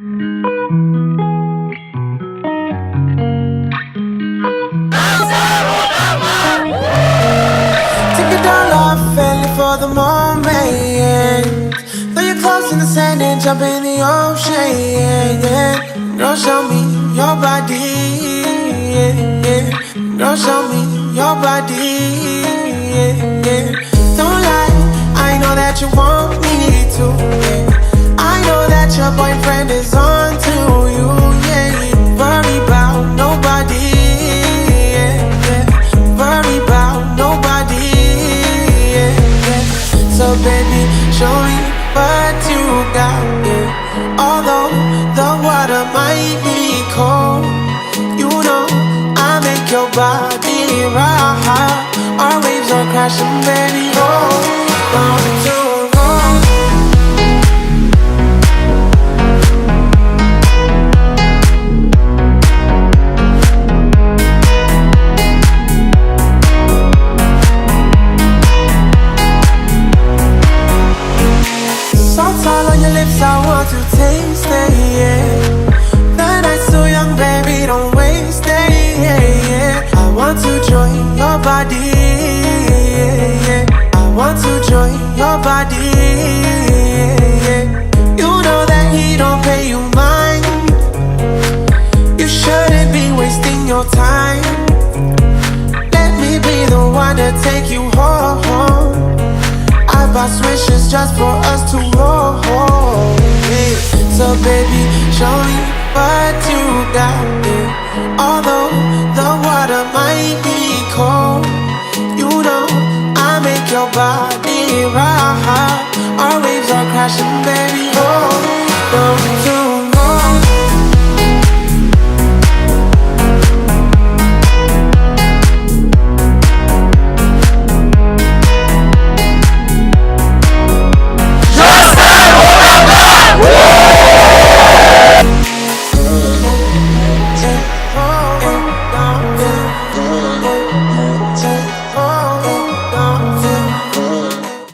Take it all off and live for the moment. Throw your clothes in the sand and jump in the ocean. Girl, show me your body. Girl, show me your body. Don't lie, I know that you want me to. I know that your boyfriend is on to you. Worry about nobody. Worry about nobody. So baby, show me what you got. Although the water might be cold, you know I make your body rock. Our waves are crashing, baby. Roll to roll. Salt's all on your lips, I want to taste it. The night's too young, baby, don't waste it. I want to join your body. I want to join your body. You know that he don't pay you mind. You shouldn't be wasting your time. Let me be the one to take you home. I bought swishes just for us to roll. So baby, show me what you got. Although the water might be cold, you know I make your body rock. Our waves are crashing, baby. Roll to